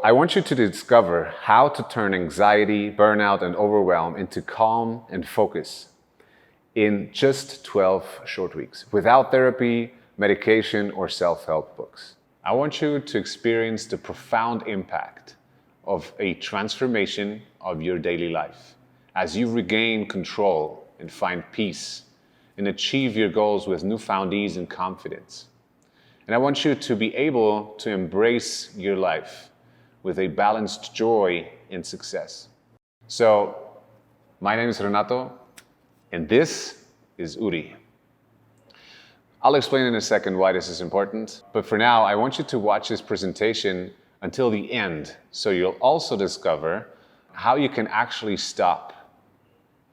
I want you to discover how to turn anxiety, burnout, and overwhelm into calm and focus in just 12 short weeks, without therapy, medication, or self-help books. I want you to experience the profound impact of a transformation of your daily life as you regain control and find peace and achieve your goals with newfound ease and confidence. And I want you to be able to embrace your life with a balanced joy and success. So, my name is Renato, and this is Uri. I'll explain in a second why this is important, but for now, I want you to watch this presentation until the end, so you'll also discover how you can actually stop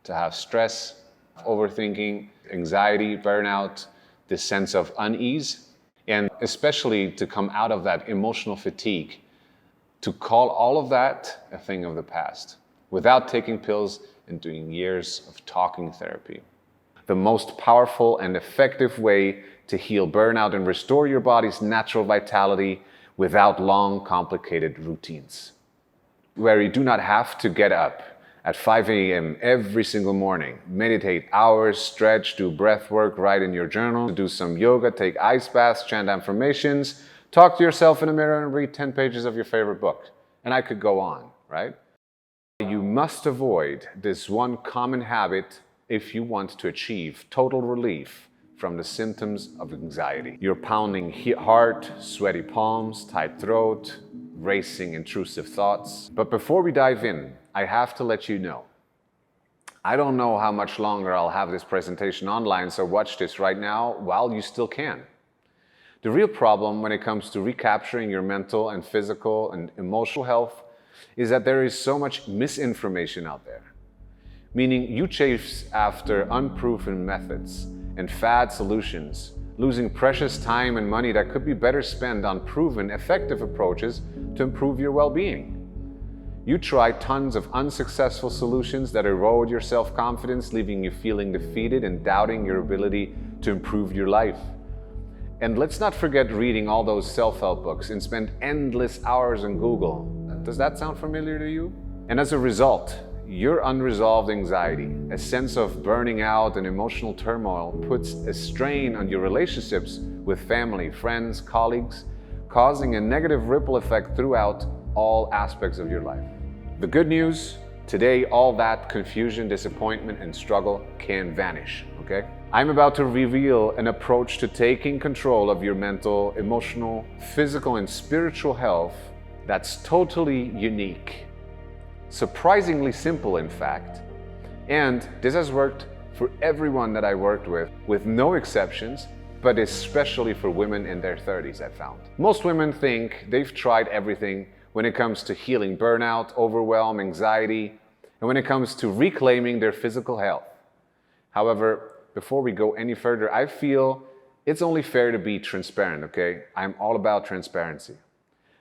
to have stress, overthinking, anxiety, burnout, this sense of unease, and especially to come out of that emotional fatigue, to call all of that a thing of the past, without taking pills and doing years of talking therapy. The most powerful and effective way to heal burnout and restore your body's natural vitality without long, complicated routines, where you do not have to get up at 5 a.m. every single morning, meditate hours, stretch, do breath work, write in your journal, do some yoga, take ice baths, chant affirmations, talk to yourself in a mirror and read 10 pages of your favorite book. And I could go on, right? You must avoid this one common habit if you want to achieve total relief from the symptoms of anxiety. Your pounding heart, sweaty palms, tight throat, racing intrusive thoughts. But before we dive in, I have to let you know, I don't know how much longer I'll have this presentation online, so watch this right now while you still can. The real problem when it comes to recapturing your mental and physical and emotional health is that there is so much misinformation out there. Meaning you chase after unproven methods and fad solutions, losing precious time and money that could be better spent on proven, effective approaches to improve your well-being. You try tons of unsuccessful solutions that erode your self-confidence, leaving you feeling defeated and doubting your ability to improve your life. And let's not forget reading all those self-help books and spend endless hours on Google. Does that sound familiar to you? And as a result, your unresolved anxiety, a sense of burning out and emotional turmoil puts a strain on your relationships with family, friends, colleagues, causing a negative ripple effect throughout all aspects of your life. The good news, today all that confusion, disappointment, and struggle can vanish, okay? I'm about to reveal an approach to taking control of your mental, emotional, physical, and spiritual health that's totally unique. Surprisingly simple, in fact. And this has worked for everyone that I worked with no exceptions, but especially for women in their 30s, I found. Most women think they've tried everything when it comes to healing burnout, overwhelm, anxiety, and when it comes to reclaiming their physical health. However, before we go any further, I feel it's only fair to be transparent, okay? I'm all about transparency.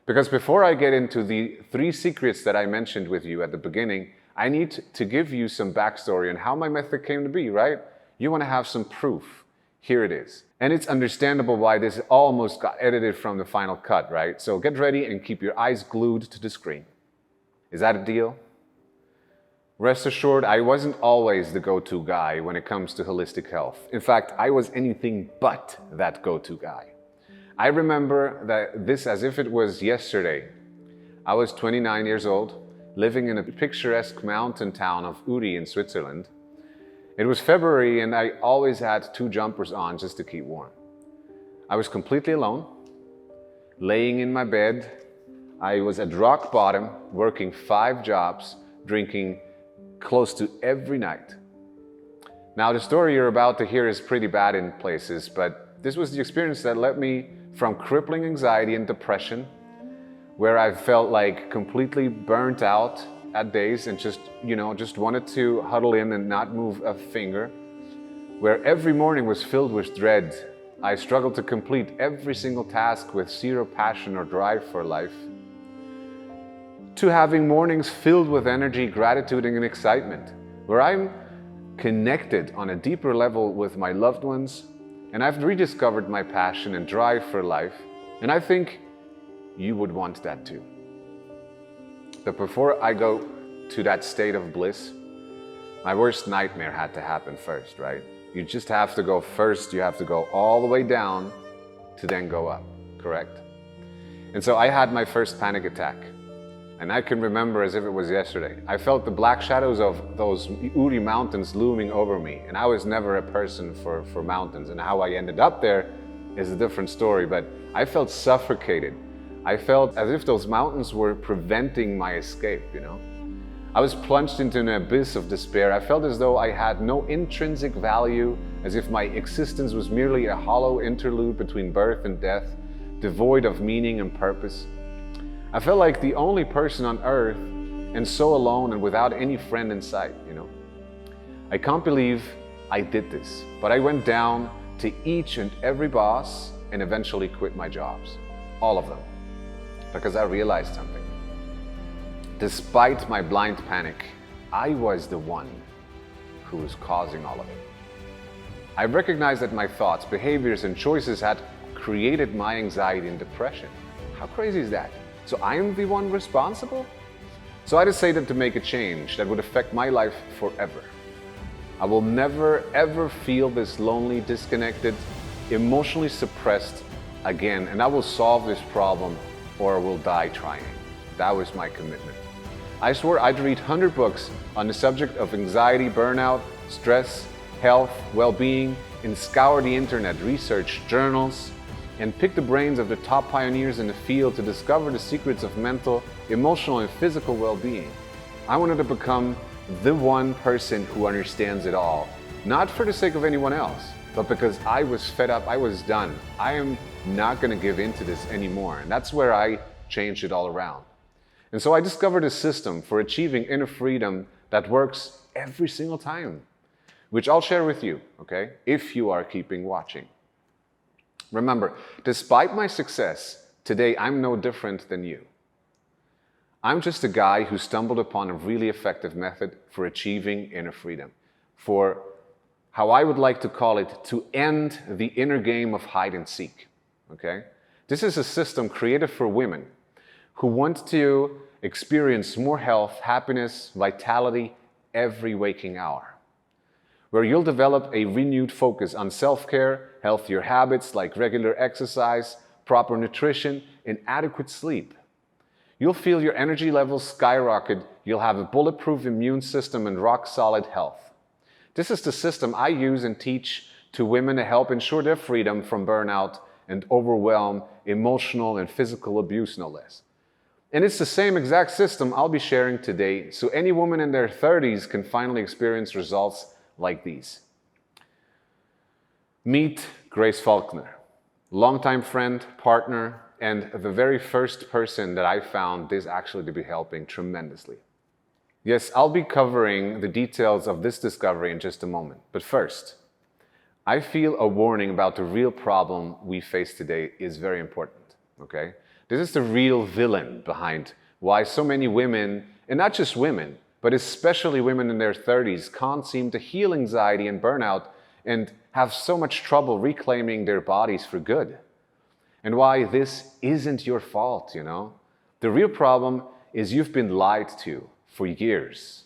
Because before I get into the 3 secrets that I mentioned with you at the beginning, I need to give you some backstory on how my method came to be, right? You want to have some proof. Here it is. And it's understandable why this almost got edited from the final cut, right? So get ready and keep your eyes glued to the screen. Is that a deal? Rest assured, I wasn't always the go-to guy when it comes to holistic health. In fact, I was anything but that go-to guy. I remember this as if it was yesterday. I was 29 years old, living in a picturesque mountain town of Uri in Switzerland. It was February and I always had 2 jumpers on just to keep warm. I was completely alone, laying in my bed. I was at rock bottom, working 5 jobs, drinking close to every night. Now, the story you're about to hear is pretty bad in places, but this was the experience that led me from crippling anxiety and depression, where I felt like completely burnt out at days and just wanted to huddle in and not move a finger, where every morning was filled with dread. I struggled to complete every single task with zero passion or drive for life, to having mornings filled with energy, gratitude, and excitement, where I'm connected on a deeper level with my loved ones, and I've rediscovered my passion and drive for life, and I think you would want that too. But before I go to that state of bliss, my worst nightmare had to happen first, right? You just have to go first, you have to go all the way down to then go up, correct? And so I had my first panic attack. And I can remember as if it was yesterday. I felt the black shadows of those Uri mountains looming over me. And I was never a person for mountains. And how I ended up there is a different story. But I felt suffocated. I felt as if those mountains were preventing my escape, you know? I was plunged into an abyss of despair. I felt as though I had no intrinsic value, as if my existence was merely a hollow interlude between birth and death, devoid of meaning and purpose. I felt like the only person on earth and so alone and without any friend in sight, you know. I can't believe I did this, but I went down to each and every boss and eventually quit my jobs. All of them. Because I realized something. Despite my blind panic, I was the one who was causing all of it. I recognized that my thoughts, behaviors, and choices had created my anxiety and depression. How crazy is that? So I am the one responsible? So I decided to make a change that would affect my life forever. I will never ever feel this lonely, disconnected, emotionally suppressed again, and I will solve this problem or I will die trying. That was my commitment. I swore I'd read 100 books on the subject of anxiety, burnout, stress, health, well-being, and scour the internet, research journals, and pick the brains of the top pioneers in the field to discover the secrets of mental, emotional, and physical well-being. I wanted to become the one person who understands it all, not for the sake of anyone else, but because I was fed up, I was done. I am not going to give in to this anymore. And that's where I changed it all around. And so I discovered a system for achieving inner freedom that works every single time, which I'll share with you, okay, if you are keeping watching. Remember, despite my success, today I'm no different than you. I'm just a guy who stumbled upon a really effective method for achieving inner freedom, for how I would like to call it, to end the inner game of hide and seek, okay? This is a system created for women who want to experience more health, happiness, vitality every waking hour, where you'll develop a renewed focus on self-care, healthier habits like regular exercise, proper nutrition, and adequate sleep. You'll feel your energy levels skyrocket, you'll have a bulletproof immune system and rock-solid health. This is the system I use and teach to women to help ensure their freedom from burnout and overwhelm, emotional and physical abuse, no less. And it's the same exact system I'll be sharing today, so any woman in their 30s can finally experience results like these. Meet Grace Faulkner, longtime friend, partner, and the very first person that I found this actually to be helping tremendously. Yes, I'll be covering the details of this discovery in just a moment. But first, I feel a warning about the real problem we face today is very important, okay? This is the real villain behind why so many women, and not just women, but especially women in their 30s, can't seem to heal anxiety and burnout and have so much trouble reclaiming their bodies for good. And why this isn't your fault, you know? The real problem is you've been lied to for years.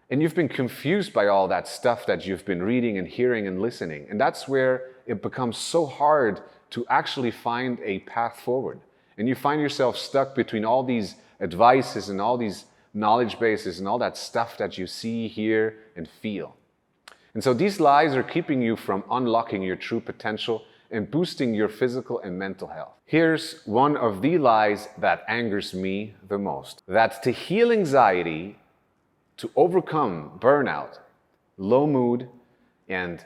And you've been confused by all that stuff that you've been reading and hearing and listening. And that's where it becomes so hard to actually find a path forward. And you find yourself stuck between all these advices and all these knowledge bases and all that stuff that you see, hear, and feel. And so these lies are keeping you from unlocking your true potential and boosting your physical and mental health. Here's one of the lies that angers me the most. That to heal anxiety, to overcome burnout, low mood, and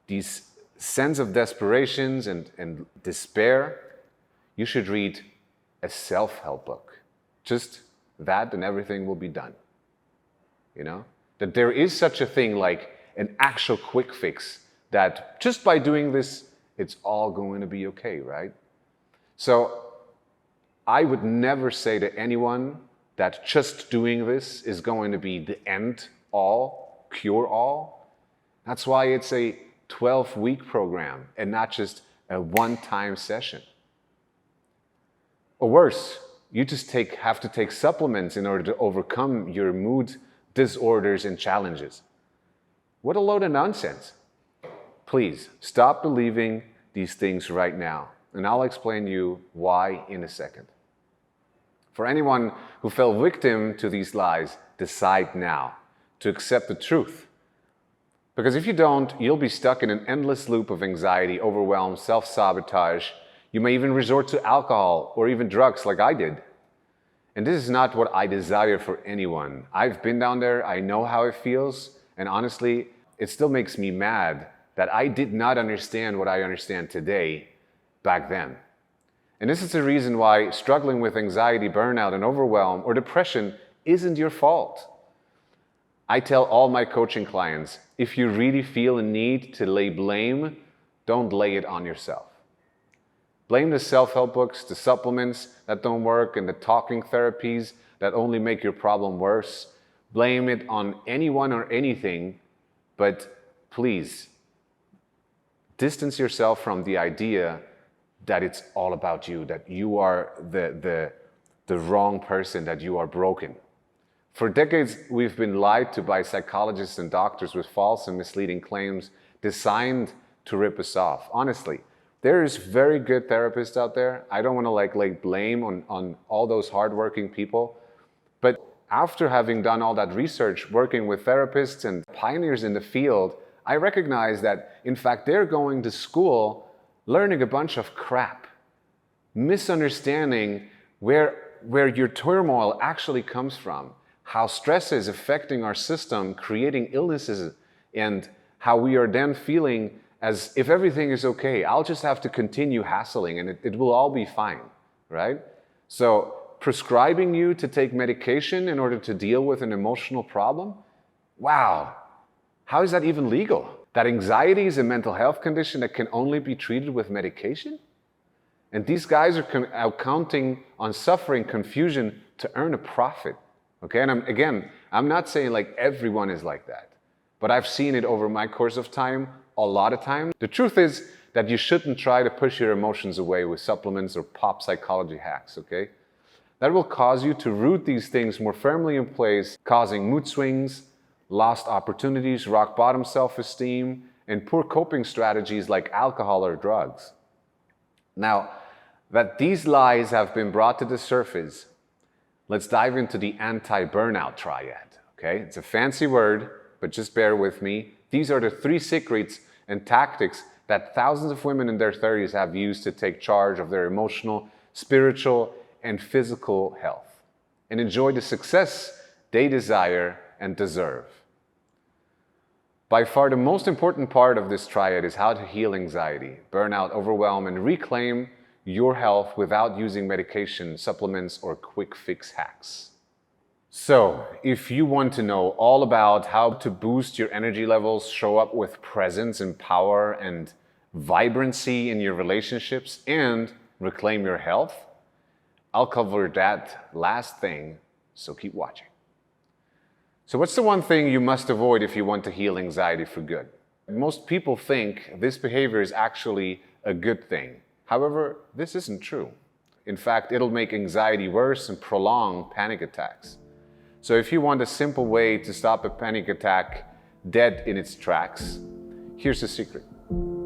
these sense of desperations and despair, you should read a self-help book. Just that and everything will be done. You know? That there is such a thing like an actual quick fix that just by doing this, it's all going to be okay, right? So I would never say to anyone that just doing this is going to be the end all, cure all. That's why it's a 12-week program and not just a one-time session. Or worse, You just have to take supplements in order to overcome your mood disorders and challenges. What a load of nonsense. Please stop believing these things right now, and I'll explain you why in a second. For anyone who fell victim to these lies, decide now to accept the truth. Because if you don't, you'll be stuck in an endless loop of anxiety, overwhelm, self-sabotage. You may even resort to alcohol or even drugs like I did. And this is not what I desire for anyone. I've been down there, I know how it feels, and honestly, it still makes me mad that I did not understand what I understand today back then. And this is the reason why struggling with anxiety, burnout, and overwhelm or depression isn't your fault. I tell all my coaching clients, if you really feel a need to lay blame, don't lay it on yourself. Blame the self-help books, the supplements that don't work, and the talking therapies that only make your problem worse. Blame it on anyone or anything, but please, distance yourself from the idea that it's all about you, that you are the wrong person, that you are broken. For decades, we've been lied to by psychologists and doctors with false and misleading claims designed to rip us off. Honestly, there is very good therapists out there. I don't want to lay blame on all those hardworking people. But after having done all that research, working with therapists and pioneers in the field, I recognize that, in fact, they're going to school learning a bunch of crap, misunderstanding where your turmoil actually comes from, how stress is affecting our system, creating illnesses, and how we are then feeling as if everything is okay. I'll just have to continue hassling and it will all be fine, right? So prescribing you to take medication in order to deal with an emotional problem? Wow, how is that even legal? That anxiety is a mental health condition that can only be treated with medication? And these guys are counting on suffering, confusion to earn a profit. Okay, and I'm not saying like everyone is like that, but I've seen it over my course of time, a lot of time. The truth is that you shouldn't try to push your emotions away with supplements or pop psychology hacks, okay? That will cause you to root these things more firmly in place, causing mood swings, lost opportunities, rock bottom self-esteem, and poor coping strategies like alcohol or drugs. Now, that these lies have been brought to the surface, let's dive into the anti-burnout triad, okay? It's a fancy word, but just bear with me. These are the 3 secrets and tactics that thousands of women in their 30s have used to take charge of their emotional, spiritual, and physical health and enjoy the success they desire and deserve. By far, the most important part of this triad is how to heal anxiety, burnout, overwhelm, and reclaim your health without using medication, supplements, or quick fix hacks. So, if you want to know all about how to boost your energy levels, show up with presence and power and vibrancy in your relationships, and reclaim your health, I'll cover that last thing, so keep watching. So what's the one thing you must avoid if you want to heal anxiety for good? Most people think this behavior is actually a good thing. However, this isn't true. In fact, it'll make anxiety worse and prolong panic attacks. So if you want a simple way to stop a panic attack dead in its tracks, here's the secret.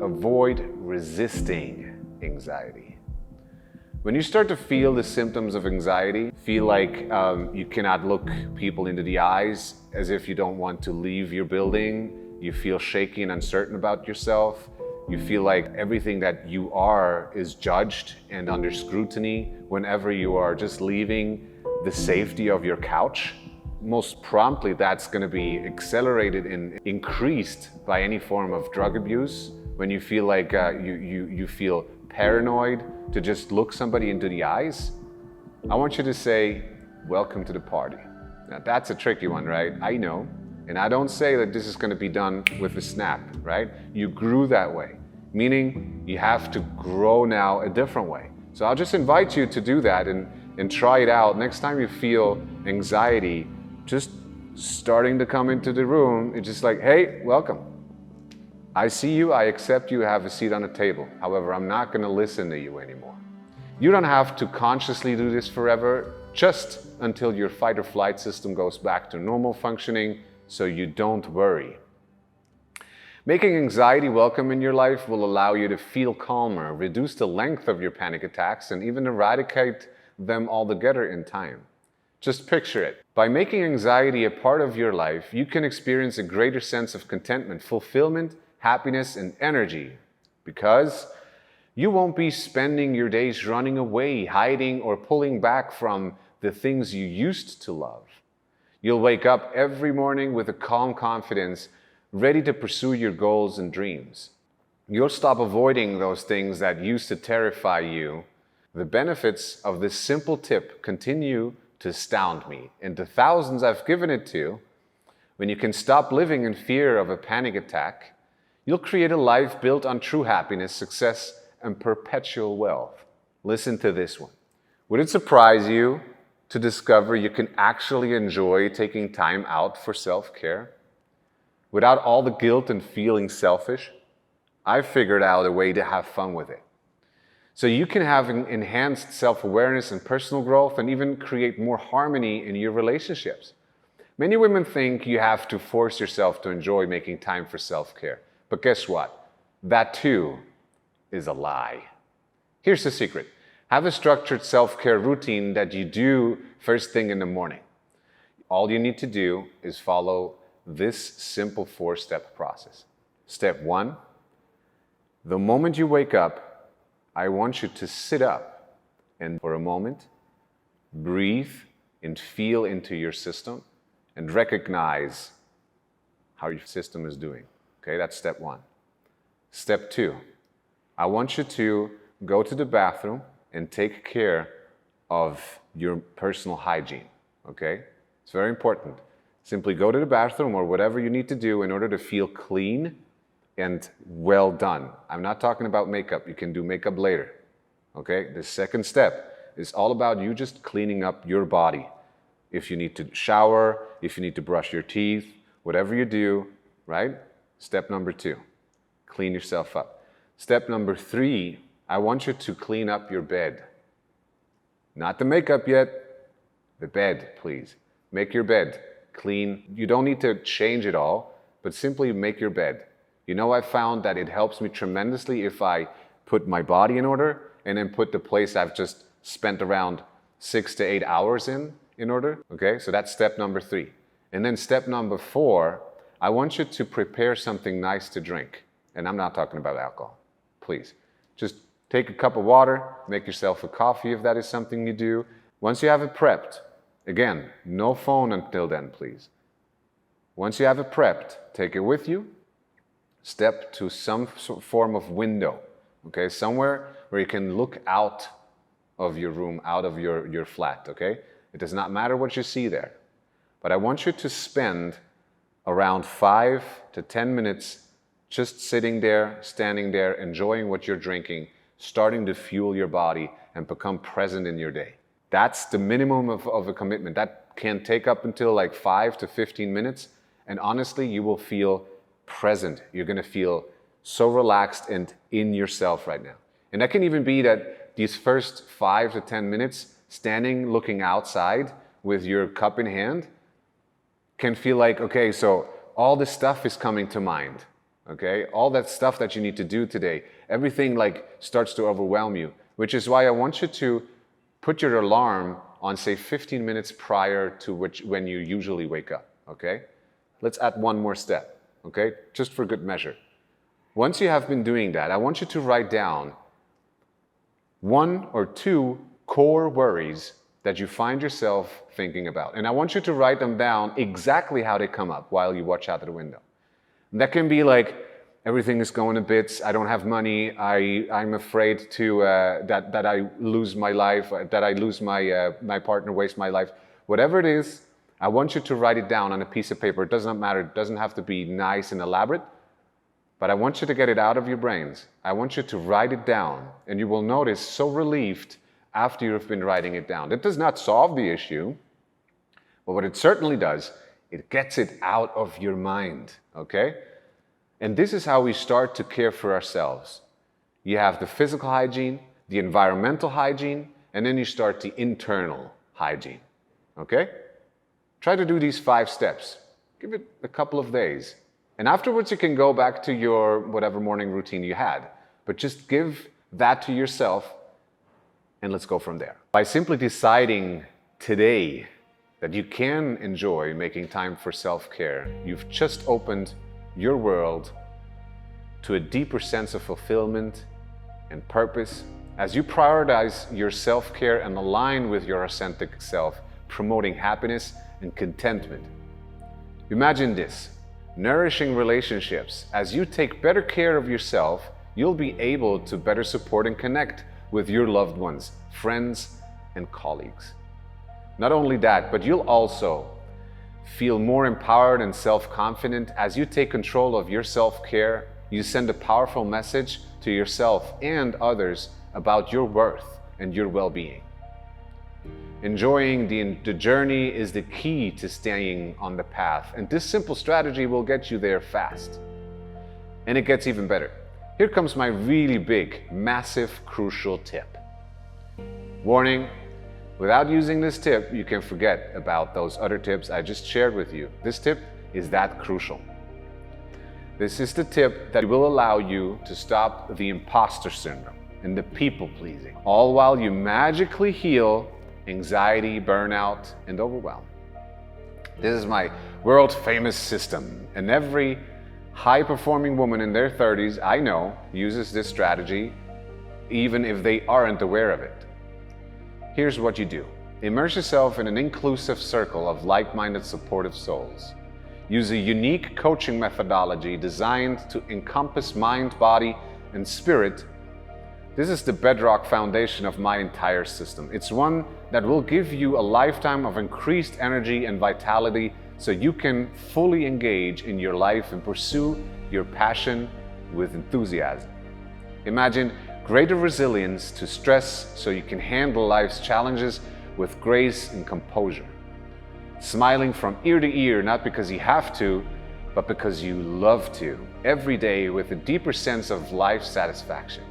Avoid resisting anxiety. When you start to feel the symptoms of anxiety, feel like you cannot look people into the eyes, as if you don't want to leave your building, you feel shaky and uncertain about yourself, you feel like everything that you are is judged and under scrutiny whenever you are just leaving the safety of your couch, most promptly that's going to be accelerated and increased by any form of drug abuse. When you feel like you feel paranoid to just look somebody into the eyes, I want you to say, welcome to the party. Now that's a tricky one, right? I know. And I don't say that this is going to be done with a snap, right? You grew that way, meaning you have to grow now a different way. So I'll just invite you to do that and try it out. Next time you feel anxiety, just starting to come into the room, it's just like, hey, welcome. I see you, I accept you, have a seat on the table. However, I'm not going to listen to you anymore. You don't have to consciously do this forever, just until your fight or flight system goes back to normal functioning, so you don't worry. Making anxiety welcome in your life will allow you to feel calmer, reduce the length of your panic attacks, and even eradicate them altogether in time. Just picture it. By making anxiety a part of your life, you can experience a greater sense of contentment, fulfillment, happiness, and energy. Because you won't be spending your days running away, hiding, or pulling back from the things you used to love. You'll wake up every morning with a calm confidence, ready to pursue your goals and dreams. You'll stop avoiding those things that used to terrify you. The benefits of this simple tip continue to astound me, and the thousands I've given it to. When you can stop living in fear of a panic attack, you'll create a life built on true happiness, success, and perpetual wealth. Listen to this one. Would it surprise you to discover you can actually enjoy taking time out for self-care without all the guilt and feeling selfish? I figured out a way to have fun with it. So you can have an enhanced self-awareness and personal growth, and even create more harmony in your relationships. Many women think you have to force yourself to enjoy making time for self-care. But guess what? That too is a lie. Here's the secret. Have a structured self-care routine that you do first thing in the morning. All you need to do is follow this simple 4-step process. Step 1, the moment you wake up, I want you to sit up and for a moment, breathe and feel into your system and recognize how your system is doing. Okay, that's step 1. Step 2, I want you to go to the bathroom and take care of your personal hygiene. Okay, it's very important. Simply go to the bathroom or whatever you need to do in order to feel clean and well done. I'm not talking about makeup. You can do makeup later. Okay? The second step is all about you just cleaning up your body. If you need to shower, if you need to brush your teeth, whatever you do, right? Step number 2, clean yourself up. Step number 3, I want you to clean up your bed. Not the makeup yet, the bed, please. Make your bed clean. You don't need to change it all, but simply make your bed. You know, I found that it helps me tremendously if I put my body in order and then put the place I've just spent around 6 to 8 hours in order. Okay, so that's step number 3. And then step number 4, I want you to prepare something nice to drink. And I'm not talking about alcohol, please. Just take a cup of water, make yourself a coffee if that is something you do. Once you have it prepped, again, no phone until then, please. Once you have it prepped, take it with you. Step to some form of window, okay? Somewhere where you can look out of your room, out of your flat, okay? It does not matter what you see there. But I want you to spend around 5 to 10 minutes just sitting there, standing there, enjoying what you're drinking, starting to fuel your body and become present in your day. That's the minimum of a commitment. That can take up until like 5 to 15 minutes. And honestly, you will feel present. You're going to feel so relaxed and in yourself right now. And that can even be that these first 5 to 10 minutes, standing, looking outside with your cup in hand, can feel like, okay, so all this stuff is coming to mind. Okay, all that stuff that you need to do today, everything like starts to overwhelm you, which is why I want you to put your alarm on, say, 15 minutes prior to when you usually wake up. Okay, let's add one more step. Okay, just for good measure. Once you have been doing that, I want you to write down 1 or 2 core worries that you find yourself thinking about. And I want you to write them down exactly how they come up while you watch out of the window. And that can be like, everything is going to bits, I don't have money, I'm afraid to that I lose my life, that I lose my partner, waste my life. Whatever it is, I want you to write it down on a piece of paper. It does not matter. It doesn't have to be nice and elaborate, but I want you to get it out of your brains. I want you to write it down, and you will notice so relieved after you've been writing it down. It does not solve the issue, but what it certainly does, it gets it out of your mind, okay? And this is how we start to care for ourselves. You have the physical hygiene, the environmental hygiene, and then you start the internal hygiene. Okay? Try to do these 5 steps. Give it a couple of days. And afterwards you can go back to your whatever morning routine you had. But just give that to yourself and let's go from there. By simply deciding today that you can enjoy making time for self-care, you've just opened your world to a deeper sense of fulfillment and purpose as you prioritize your self-care and align with your authentic self, promoting happiness and contentment. Imagine this, nourishing relationships. As you take better care of yourself, you'll be able to better support and connect with your loved ones, friends, and colleagues. Not only that, but you'll also feel more empowered and self-confident. As you take control of your self-care, you send a powerful message to yourself and others about your worth and your well-being. Enjoying the journey is the key to staying on the path, and this simple strategy will get you there fast. And it gets even better. Here comes my really big, massive, crucial tip. Warning, without using this tip, you can forget about those other tips I just shared with you. This tip is that crucial. This is the tip that will allow you to stop the imposter syndrome and the people pleasing, all while you magically heal anxiety, burnout, and overwhelm. This is my world famous system, and every high-performing woman in their 30s I know uses this strategy even if they aren't aware of it. Here's what you do. Immerse yourself in an inclusive circle of like-minded supportive souls. Use a unique coaching methodology designed to encompass mind, body, and spirit. This is the bedrock foundation of my entire system. It's one that will give you a lifetime of increased energy and vitality so you can fully engage in your life and pursue your passion with enthusiasm. Imagine greater resilience to stress so you can handle life's challenges with grace and composure. Smiling from ear to ear, not because you have to, but because you love to, every day with a deeper sense of life satisfaction.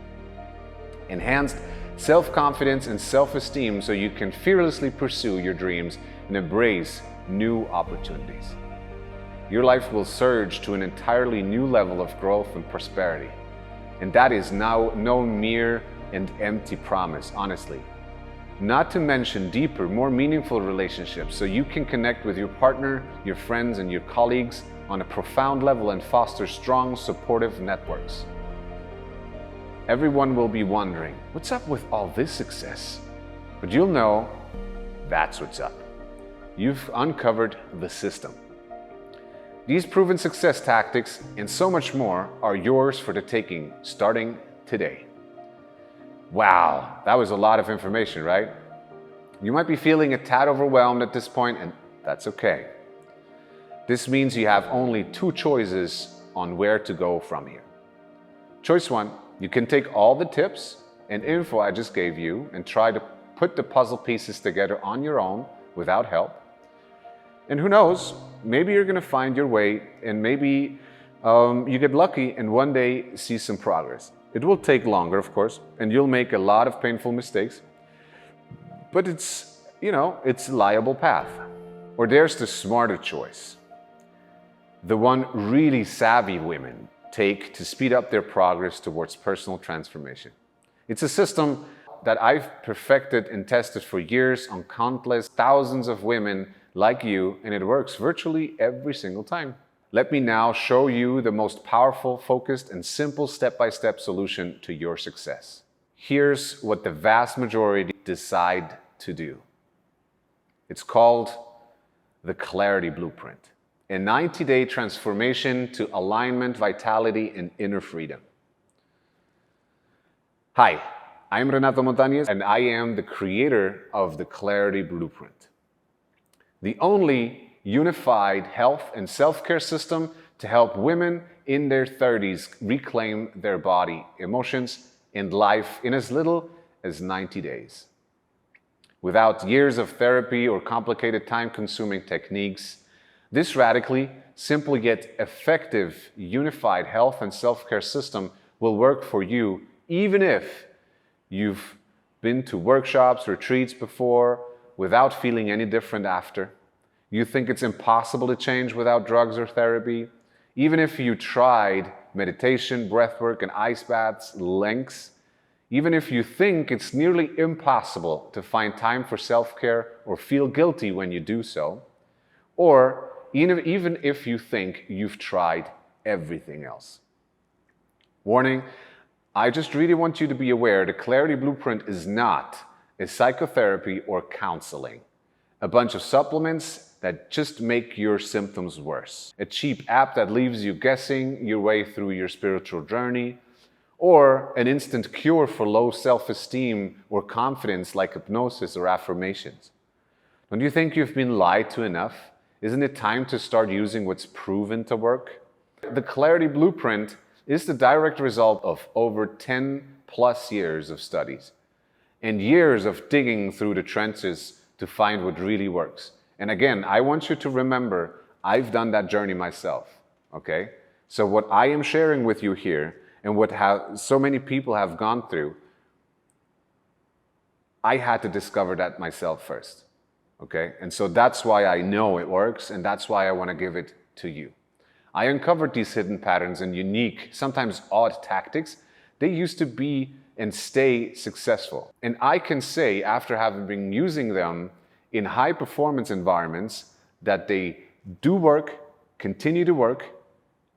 Enhanced self-confidence and self-esteem so you can fearlessly pursue your dreams and embrace new opportunities. Your life will surge to an entirely new level of growth and prosperity. And that is now no mere and empty promise, honestly. Not to mention deeper, more meaningful relationships so you can connect with your partner, your friends, and your colleagues on a profound level and foster strong, supportive networks. Everyone will be wondering, what's up with all this success? But you'll know that's what's up. You've uncovered the system. These proven success tactics and so much more are yours for the taking, starting today. Wow, that was a lot of information, right? You might be feeling a tad overwhelmed at this point, and that's okay. This means you have only 2 choices on where to go from here. Choice 1, you can take all the tips and info I just gave you and try to put the puzzle pieces together on your own without help. And who knows, maybe you're going to find your way and maybe you get lucky and one day see some progress. It will take longer, of course, and you'll make a lot of painful mistakes, but it's a liable path. Or there's the smarter choice, the one really savvy women take to speed up their progress towards personal transformation. It's a system that I've perfected and tested for years on countless thousands of women like you, and it works virtually every single time. Let me now show you the most powerful, focused, and simple step-by-step solution to your success. Here's what the vast majority decide to do. It's called the Clarity Blueprint, a 90-day transformation to alignment, vitality, and inner freedom. Hi, I'm Renato Montañez, and I am the creator of the Clarity Blueprint, the only unified health and self-care system to help women in their 30s reclaim their body, emotions, and life in as little as 90 days. Without years of therapy or complicated time-consuming techniques, this radically, simple yet effective, unified health and self-care system will work for you even if You've been to workshops, retreats before without feeling any different after. You think it's impossible to change without drugs or therapy. Even if you tried meditation, breathwork, and ice baths lengths, even if you think it's nearly impossible to find time for self-care or feel guilty when you do so, or even if you think you've tried everything else. Warning, I just really want you to be aware the Clarity Blueprint is not a psychotherapy or counseling, a bunch of supplements that just make your symptoms worse, a cheap app that leaves you guessing your way through your spiritual journey, or an instant cure for low self-esteem or confidence like hypnosis or affirmations. Don't you think you've been lied to enough? Isn't it time to start using what's proven to work? The Clarity Blueprint is the direct result of over 10 plus years of studies and years of digging through the trenches to find what really works. And again, I want you to remember, I've done that journey myself, okay? So what I am sharing with you here and what so many people have gone through, I had to discover that myself first, okay? And so that's why I know it works, and that's why I want to give it to you. I uncovered these hidden patterns and unique, sometimes odd tactics. They used to be and stay successful. And I can say, after having been using them in high performance environments, that they do work, continue to work,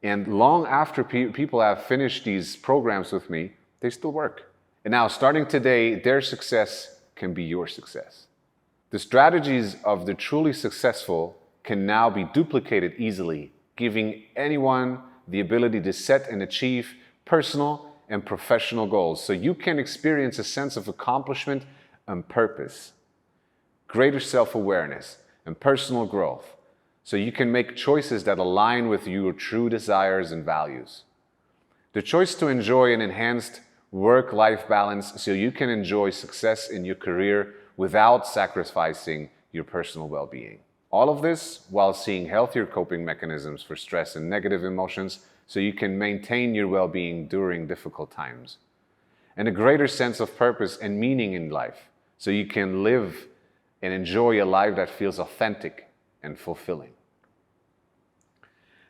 and long after people have finished these programs with me, they still work. And now, starting today, their success can be your success. The strategies of the truly successful can now be duplicated easily, giving anyone the ability to set and achieve personal and professional goals, so you can experience a sense of accomplishment and purpose, greater self-awareness and personal growth, so you can make choices that align with your true desires and values. The choice to enjoy an enhanced work-life balance so you can enjoy success in your career without sacrificing your personal well-being. All of this while seeing healthier coping mechanisms for stress and negative emotions so you can maintain your well-being during difficult times. And a greater sense of purpose and meaning in life so you can live and enjoy a life that feels authentic and fulfilling.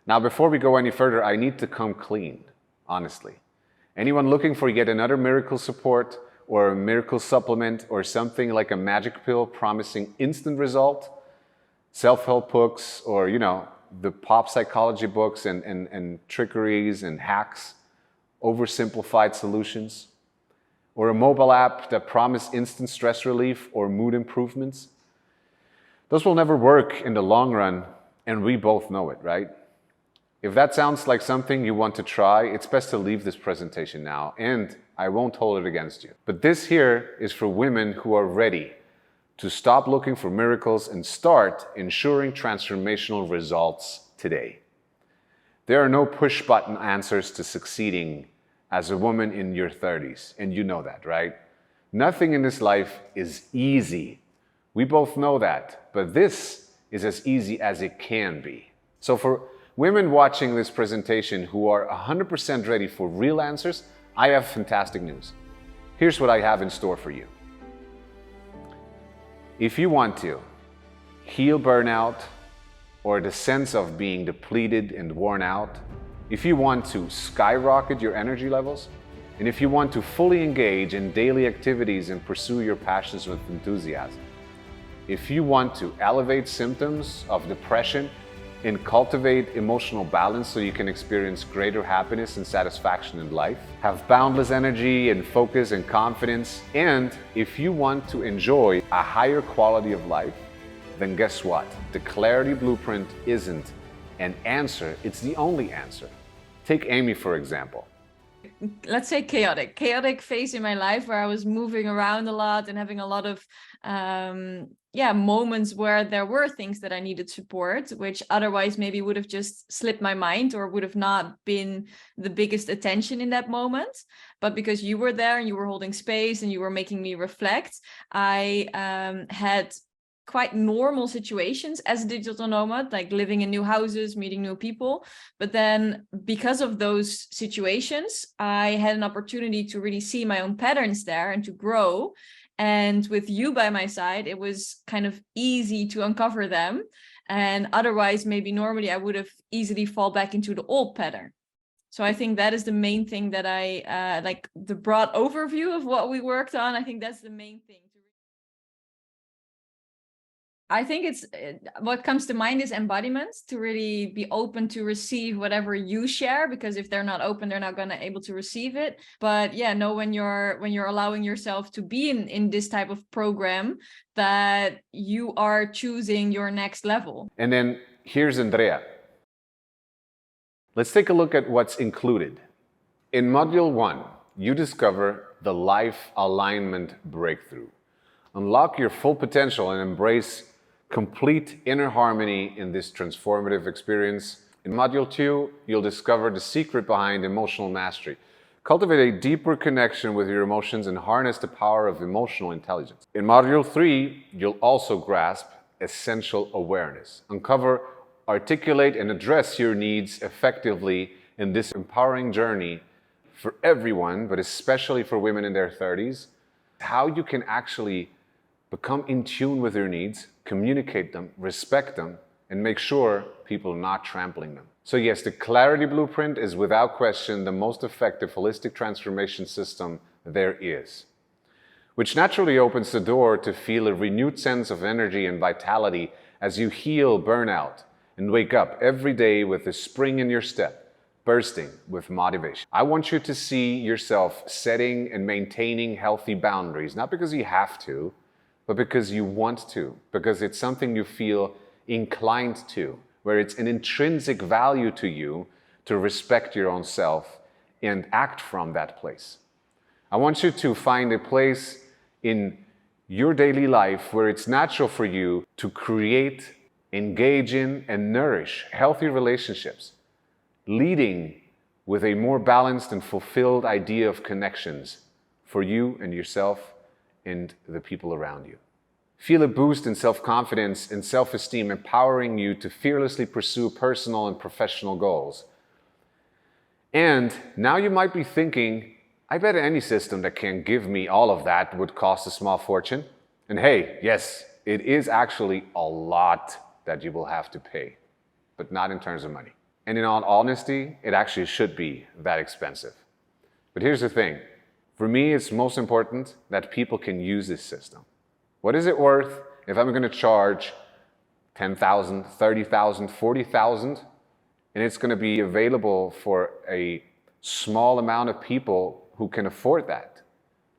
Now, before we go any further, I need to come clean, honestly. Anyone looking for yet another miracle support or a miracle supplement or something like a magic pill promising instant result, self-help books, or the pop psychology books and trickeries and hacks, oversimplified solutions, or a mobile app that promise instant stress relief or mood improvements, those will never work in the long run, and we both know it, right? If that sounds like something you want to try, it's best to leave this presentation now, and I won't hold it against you. But this here is for women who are ready to stop looking for miracles and start ensuring transformational results today. There are no push-button answers to succeeding as a woman in your 30s, and you know that, right? Nothing in this life is easy. We both know that, but this is as easy as it can be. So for women watching this presentation who are 100% ready for real answers, I have fantastic news. Here's what I have in store for you. If you want to heal burnout or the sense of being depleted and worn out, if you want to skyrocket your energy levels, and if you want to fully engage in daily activities and pursue your passions with enthusiasm, if you want to elevate symptoms of depression and cultivate emotional balance so you can experience greater happiness and satisfaction in life, have boundless energy and focus and confidence, and if you want to enjoy a higher quality of life, then guess what? The Clarity Blueprint isn't an answer, it's the only answer. Take Amy, for example. Let's say chaotic phase in my life where I was moving around a lot and having a lot of moments where there were things that I needed support, which otherwise maybe would have just slipped my mind or would have not been the biggest attention in that moment. But because you were there and you were holding space and you were making me reflect, I had quite normal situations as a digital nomad, like living in new houses, meeting new people. But then because of those situations, I had an opportunity to really see my own patterns there and to grow. And with you by my side, it was kind of easy to uncover them. And otherwise, maybe normally I would have easily fall back into the old pattern. So I think that is the main thing that I like, the broad overview of what we worked on. I think that's the main thing. I think it's what comes to mind is embodiment, to really be open to receive whatever you share, because if they're not open, they're not going to able to receive it. But yeah, know when you're allowing yourself to be in this type of program, that you are choosing your next level. And then here's Andrea. Let's take a look at what's included. In Module 1, you discover the life alignment breakthrough. Unlock your full potential and embrace complete inner harmony in this transformative experience. In Module 2, you'll discover the secret behind emotional mastery. Cultivate a deeper connection with your emotions and harness the power of emotional intelligence. In Module 3, you'll also grasp essential awareness. Uncover, articulate, and address your needs effectively in this empowering journey for everyone, but especially for women in their 30s. How you can actually become in tune with your needs, communicate them, respect them, and make sure people are not trampling them. So yes, the Clarity Blueprint is without question the most effective holistic transformation system there is, which naturally opens the door to feel a renewed sense of energy and vitality as you heal burnout and wake up every day with a spring in your step, bursting with motivation. I want you to see yourself setting and maintaining healthy boundaries, not because you have to, but because you want to, because it's something you feel inclined to, where it's an intrinsic value to you to respect your own self and act from that place. I want you to find a place in your daily life where it's natural for you to create, engage in, and nourish healthy relationships, leading with a more balanced and fulfilled idea of connections for you and yourself and the people around you. Feel a boost in self-confidence and self-esteem, empowering you to fearlessly pursue personal and professional goals. And now you might be thinking, I bet any system that can give me all of that would cost a small fortune. And hey, yes, it is actually a lot that you will have to pay, but not in terms of money. And in all honesty, it actually should be that expensive. But here's the thing. For me, it's most important that people can use this system. What is it worth if I'm going to charge $10,000, $30,000, $40,000, and it's going to be available for a small amount of people who can afford that?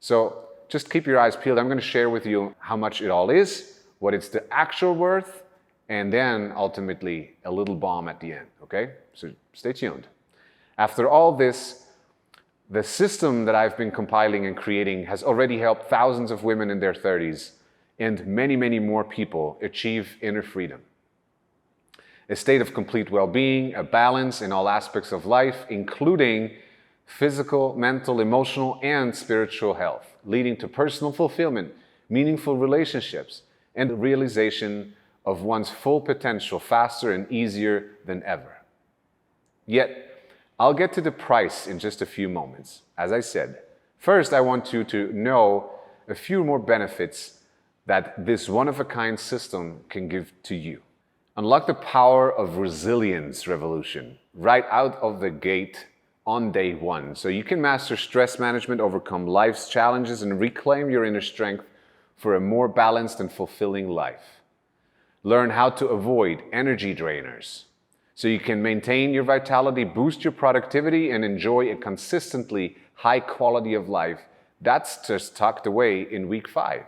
So just keep your eyes peeled. I'm going to share with you how much it all is, what it's the actual worth, and then ultimately a little bomb at the end, okay? So stay tuned. After all this, the system that I've been compiling and creating has already helped thousands of women in their 30s and many, many more people achieve inner freedom. A state of complete well-being, a balance in all aspects of life, including physical, mental, emotional, and spiritual health, leading to personal fulfillment, meaningful relationships, and the realization of one's full potential faster and easier than ever. Yet, I'll get to the price in just a few moments. As I said, first I want you to know a few more benefits that this one-of-a-kind system can give to you. Unlock the power of resilience revolution right out of the gate on day one, so you can master stress management, overcome life's challenges, and reclaim your inner strength for a more balanced and fulfilling life. Learn how to avoid energy drainers, so you can maintain your vitality, boost your productivity, and enjoy a consistently high quality of life. That's just tucked away in week 5.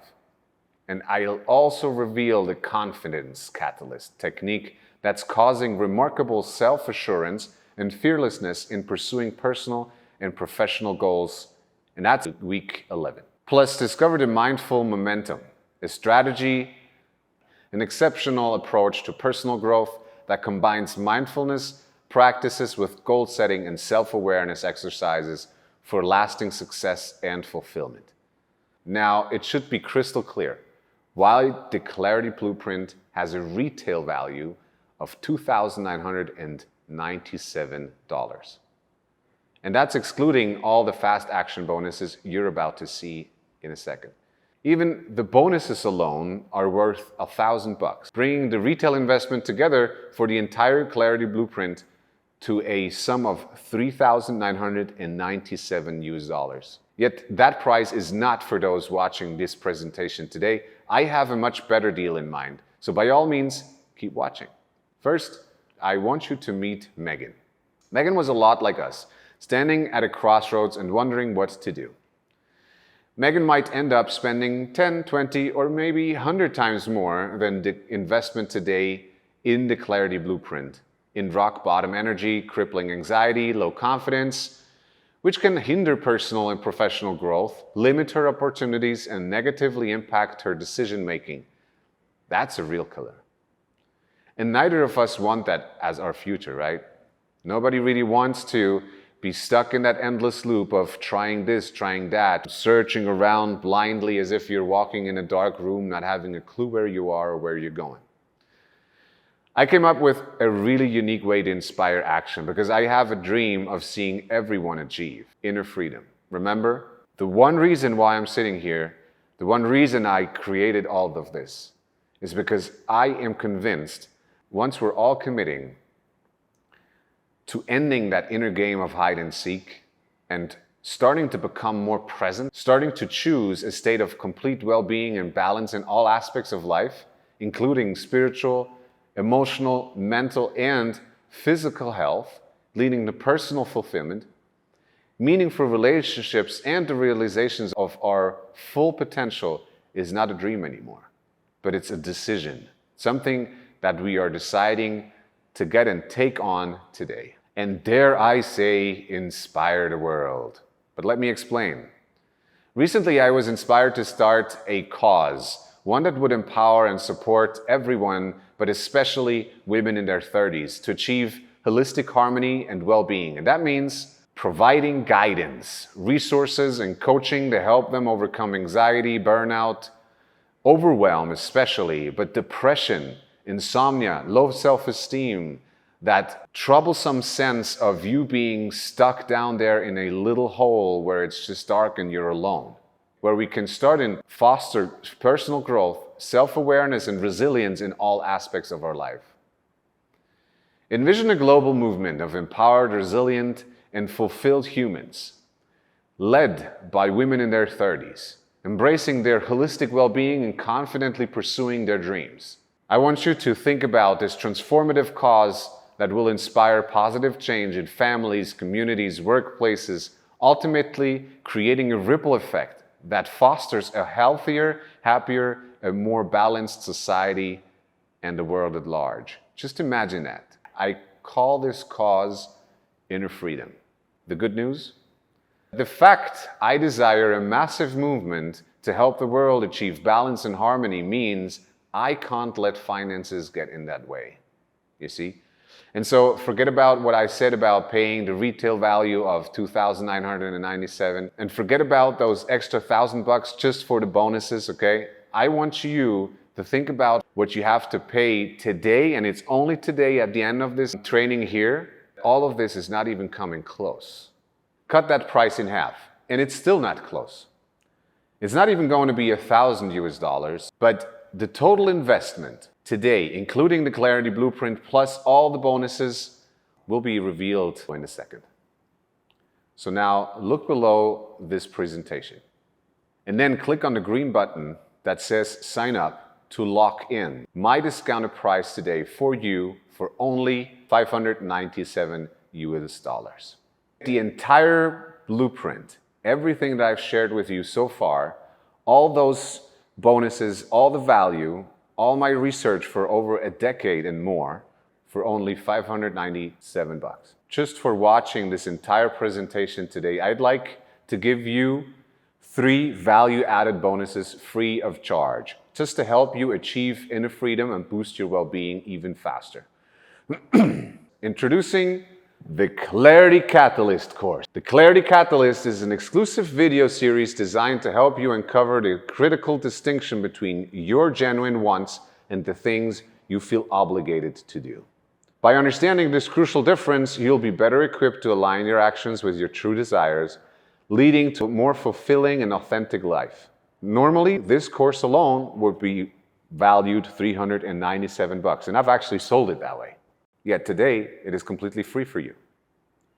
And I'll also reveal the confidence catalyst technique that's causing remarkable self-assurance and fearlessness in pursuing personal and professional goals. And that's week 11. Plus, discover the mindful momentum, a strategy, an exceptional approach to personal growth that combines mindfulness practices with goal setting and self-awareness exercises for lasting success and fulfillment. Now, it should be crystal clear. while the Clarity Blueprint has a retail value of $2,997. And that's excluding all the fast action bonuses you're about to see in a second. Even the bonuses alone are worth $1,000, bringing the retail investment together for the entire Clarity Blueprint to a sum of $3,997. Yet that price is not for those watching this presentation today. I have a much better deal in mind. So by all means, keep watching. First, I want you to meet Megan. Megan was a lot like us, standing at a crossroads and wondering what to do. Megan might end up spending 10, 20, or maybe 100 times more than the investment today in the Clarity Blueprint, in rock bottom energy, crippling anxiety, low confidence, which can hinder personal and professional growth, limit her opportunities, and negatively impact her decision making. That's a real killer. And neither of us want that as our future, right? Nobody really wants to be stuck in that endless loop of trying this, trying that, searching around blindly as if you're walking in a dark room, not having a clue where you are or where you're going. I came up with a really unique way to inspire action because I have a dream of seeing everyone achieve inner freedom. Remember, the one reason why I'm sitting here, the one reason I created all of this is because I am convinced once we're all committing to ending that inner game of hide and seek and starting to become more present, starting to choose a state of complete well-being and balance in all aspects of life, including spiritual, emotional, mental, and physical health, leading to personal fulfillment, meaningful relationships, and the realizations of our full potential is not a dream anymore, but it's a decision, something that we are deciding to get and take on today. And dare I say, inspire the world. But let me explain. Recently, I was inspired to start a cause, one that would empower and support everyone, but especially women in their 30s, to achieve holistic harmony and well-being. And that means providing guidance, resources, and coaching to help them overcome anxiety, burnout, overwhelm especially, but depression, insomnia, low self-esteem, that troublesome sense of you being stuck down there in a little hole where it's just dark and you're alone, where we can start and foster personal growth, self-awareness, and resilience in all aspects of our life. Envision a global movement of empowered, resilient, and fulfilled humans, led by women in their 30s, embracing their holistic well-being and confidently pursuing their dreams. I want you to think about this transformative cause that will inspire positive change in families, communities, workplaces, ultimately creating a ripple effect that fosters a healthier, happier, a more balanced society and the world at large. Just imagine that. I call this cause inner freedom. The good news? The fact I desire a massive movement to help the world achieve balance and harmony means I can't let finances get in that way. You see? And so forget about what I said about paying the retail value of $2,997 and forget about those extra $1,000 just for the bonuses, okay? I want you to think about what you have to pay today, and it's only today at the end of this training here. All of this is not even coming close. Cut that price in half, and it's still not close. It's not even going to be $1,000, but the total investment today, including the Clarity Blueprint plus all the bonuses, will be revealed in a second. So now look below this presentation and then click on the green button that says sign up to lock in my discounted price today for you for only $597 US. The entire blueprint, everything that I've shared with you so far, all those bonuses, all the value, all my research for over a decade and more for only $597. Just for watching this entire presentation today, I'd like to give you 3 value-added bonuses free of charge, just to help you achieve inner freedom and boost your well-being even faster. Introducing the Clarity Catalyst course. The Clarity Catalyst is an exclusive video series designed to help you uncover the critical distinction between your genuine wants and the things you feel obligated to do. By understanding this crucial difference, you'll be better equipped to align your actions with your true desires, leading to a more fulfilling and authentic life. Normally, this course alone would be valued $397, and I've actually sold it that way. Yet today, it is completely free for you.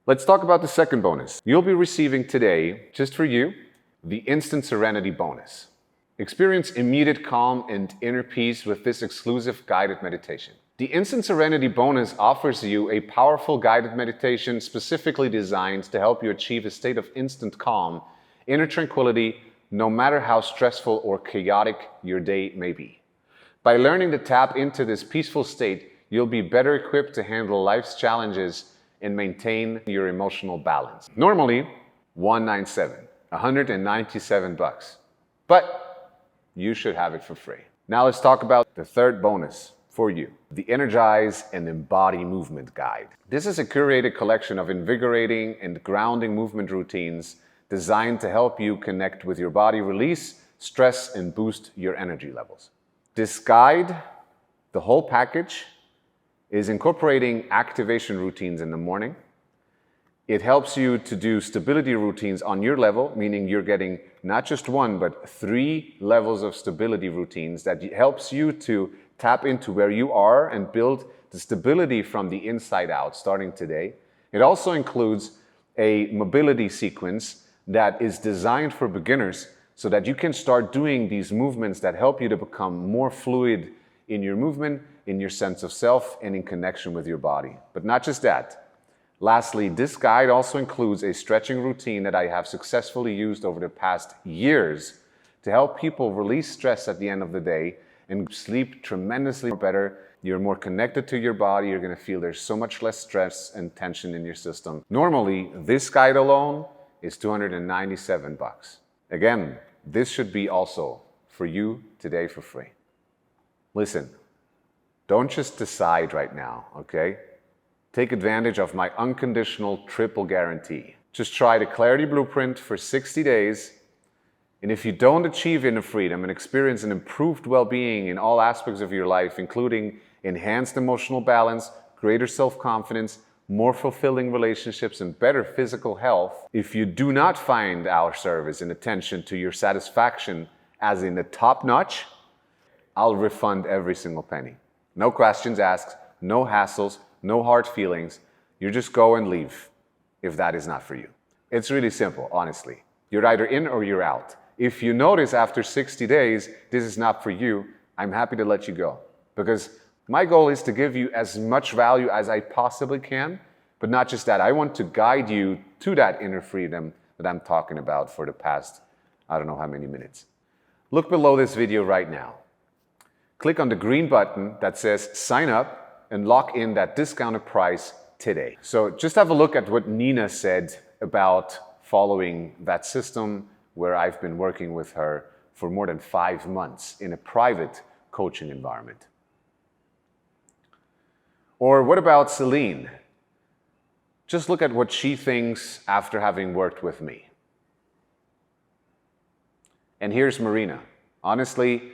Let's talk about the second bonus. You'll be receiving today, just for you, the Instant Serenity bonus. Experience immediate calm and inner peace with this exclusive guided meditation. The Instant Serenity bonus offers you a powerful guided meditation specifically designed to help you achieve a state of instant calm, inner tranquility, no matter how stressful or chaotic your day may be. By learning to tap into this peaceful state, you'll be better equipped to handle life's challenges and maintain your emotional balance. Normally, $197. But you should have it for free. Now let's talk about the third bonus for you, the Energize and Embody Movement Guide. This is a curated collection of invigorating and grounding movement routines designed to help you connect with your body, release stress, and boost your energy levels. This guide, the whole package, is incorporating activation routines in the morning. It helps you to do stability routines on your level, meaning you're getting not just one, but 3 levels of stability routines that helps you to tap into where you are and build the stability from the inside out starting today. It also includes a mobility sequence that is designed for beginners so that you can start doing these movements that help you to become more fluid in your movement, in your sense of self, and in connection with your body. But not just that. Lastly, this guide also includes a stretching routine that I have successfully used over the past years to help people release stress at the end of the day and sleep tremendously better. You're more connected to your body. You're going to feel there's so much less stress and tension in your system. Normally, this guide alone is $297. Again, this should be also for you today for free. Listen, don't just decide right now, okay? Take advantage of my unconditional triple guarantee. Just try the Clarity Blueprint for 60 days. And if you don't achieve inner freedom and experience an improved well-being in all aspects of your life, including enhanced emotional balance, greater self-confidence, more fulfilling relationships, and better physical health, if you do not find our service and attention to your satisfaction as in the top notch, I'll refund every single penny. No questions asked, no hassles, no hard feelings. You just go and leave if that is not for you. It's really simple, honestly. You're either in or you're out. If you notice after 60 days, this is not for you, I'm happy to let you go. Because my goal is to give you as much value as I possibly can, but not just that. I want to guide you to that inner freedom that I'm talking about for the past, I don't know how many minutes. Look below this video right now. Click on the green button that says sign up and lock in that discounted price today. So just have a look at what Nina said about following that system where I've been working with her for more than 5 months in a private coaching environment. Or what about Celine? Just look at what she thinks after having worked with me. And here's Marina. Honestly,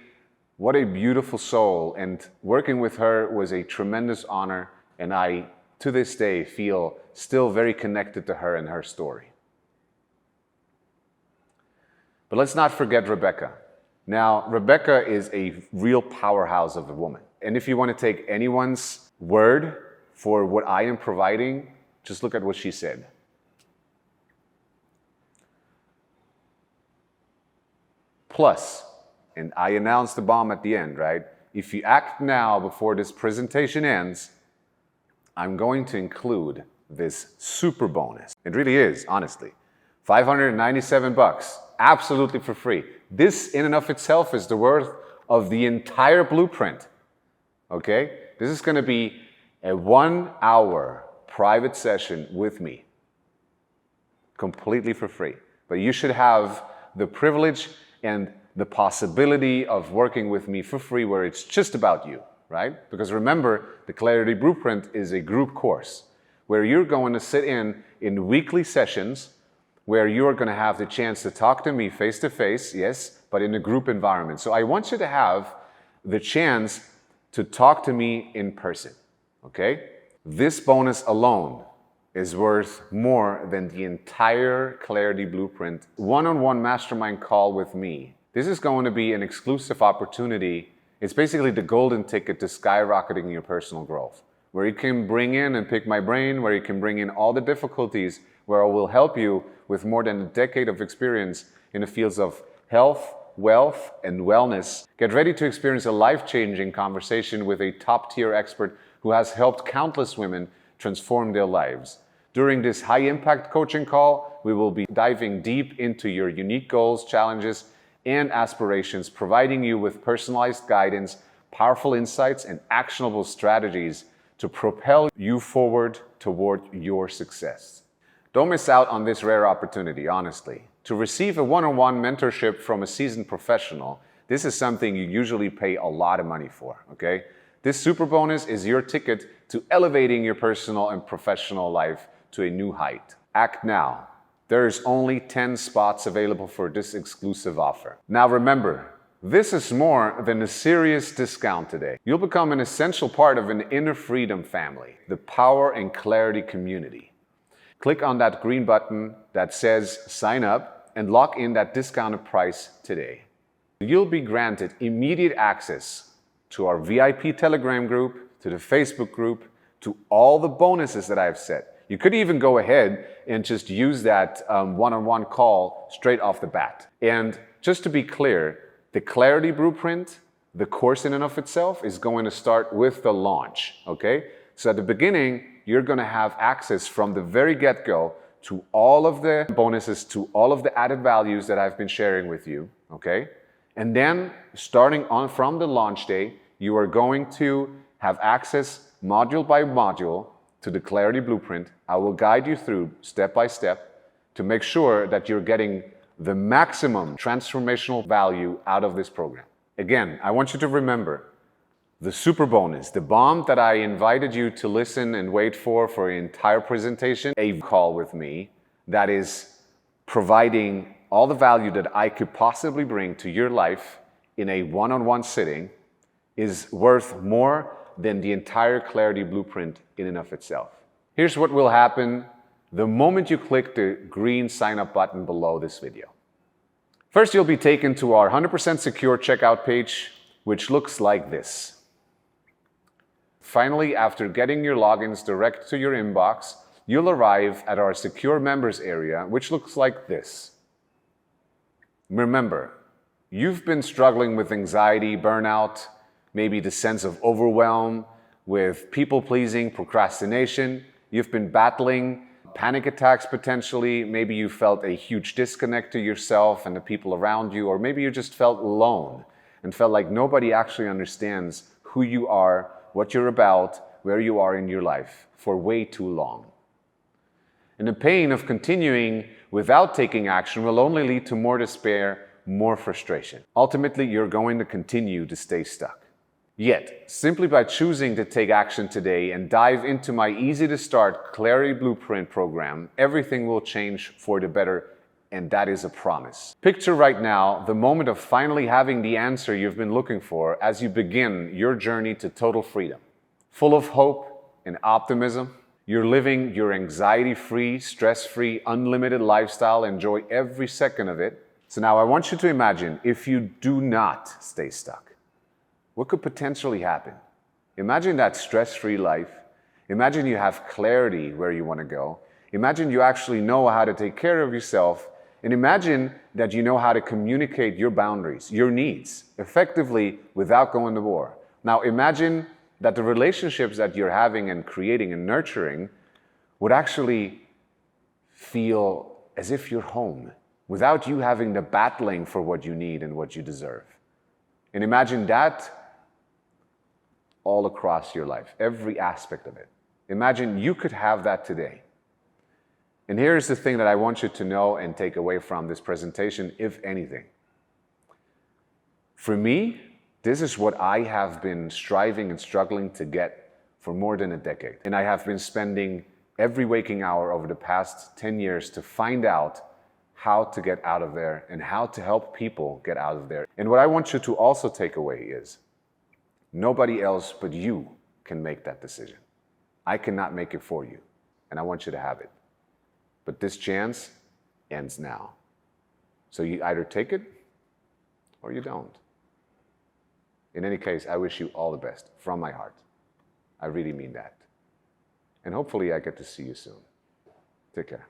what a beautiful soul, and working with her was a tremendous honor, and I, to this day, feel still very connected to her and her story. But let's not forget Rebecca. Now, Rebecca is a real powerhouse of a woman. And if you want to take anyone's word for what I am providing, just look at what she said. Plus, and I announced the bomb at the end, right? If you act now before this presentation ends, I'm going to include this super bonus. It really is, honestly. $597, absolutely for free. This in and of itself is the worth of the entire blueprint, okay? This is gonna be a 1-hour private session with me, completely for free. But you should have the privilege and the possibility of working with me for free where it's just about you, right? Because remember, the Clarity Blueprint is a group course where you're going to sit in weekly sessions where you're going to have the chance to talk to me face to face, yes, but in a group environment. So I want you to have the chance to talk to me in person, okay? This bonus alone is worth more than the entire Clarity Blueprint one-on-one mastermind call with me. This is going to be an exclusive opportunity. It's basically the golden ticket to skyrocketing your personal growth, where you can bring in and pick my brain, where you can bring in all the difficulties, where I will help you with more than a decade of experience in the fields of health, wealth, and wellness. Get ready to experience a life-changing conversation with a top-tier expert who has helped countless women transform their lives. During this high-impact coaching call, we will be diving deep into your unique goals, challenges, and aspirations, providing you with personalized guidance, powerful insights, and actionable strategies to propel you forward toward your success. Don't miss out on this rare opportunity, honestly. To receive a one-on-one mentorship from a seasoned professional, this is something you usually pay a lot of money for, okay? This super bonus is your ticket to elevating your personal and professional life to a new height. Act now. There's only 10 spots available for this exclusive offer. Now remember, this is more than a serious discount today. You'll become an essential part of an inner freedom family, the Power and Clarity community. Click on that green button that says sign up and lock in that discounted price today. You'll be granted immediate access to our VIP Telegram group, to the Facebook group, to all the bonuses that I've set. You could even go ahead and just use that one-on-one call straight off the bat. And just to be clear, the Clarity Blueprint, the course in and of itself, is going to start with the launch, okay? So at the beginning, you're going to have access from the very get-go to all of the bonuses, to all of the added values that I've been sharing with you, okay? And then starting on from the launch day, you are going to have access module by module to the Clarity Blueprint. I will guide you through step by step to make sure that you're getting the maximum transformational value out of this program. Again, I want you to remember the super bonus, the bomb that I invited you to listen and wait for an entire presentation, a call with me that is providing all the value that I could possibly bring to your life in a one-on-one sitting, is worth more than the entire Clarity Blueprint in and of itself. Here's what will happen the moment you click the green sign up button below this video. First, you'll be taken to our 100% secure checkout page, which looks like this. Finally, after getting your logins direct to your inbox, you'll arrive at our secure members area, which looks like this. Remember, you've been struggling with anxiety, burnout, maybe the sense of overwhelm, with people-pleasing, procrastination. You've been battling panic attacks potentially. Maybe you felt a huge disconnect to yourself and the people around you, or maybe you just felt alone and felt like nobody actually understands who you are, what you're about, where you are in your life for way too long. And the pain of continuing without taking action will only lead to more despair, more frustration. Ultimately, you're going to continue to stay stuck. Yet, simply by choosing to take action today and dive into my easy-to-start Clarity Blueprint program, everything will change for the better, and that is a promise. Picture right now the moment of finally having the answer you've been looking for as you begin your journey to total freedom. Full of hope and optimism, you're living your anxiety-free, stress-free, unlimited lifestyle. Enjoy every second of it. So now I want you to imagine if you do not stay stuck. What could potentially happen? Imagine that stress-free life. Imagine you have clarity where you want to go. Imagine you actually know how to take care of yourself. And imagine that you know how to communicate your boundaries, your needs, effectively without going to war. Now imagine that the relationships that you're having and creating and nurturing would actually feel as if you're home, without you having the battling for what you need and what you deserve. And imagine that all across your life, every aspect of it. Imagine you could have that today. And here's the thing that I want you to know and take away from this presentation, if anything. For me, this is what I have been striving and struggling to get for more than a decade. And I have been spending every waking hour over the past 10 years to find out how to get out of there and how to help people get out of there. And what I want you to also take away is nobody else but you can make that decision. I cannot make it for you, and I want you to have it. But this chance ends now. So you either take it or you don't. In any case, I wish you all the best from my heart. I really mean that. And hopefully I get to see you soon. Take care.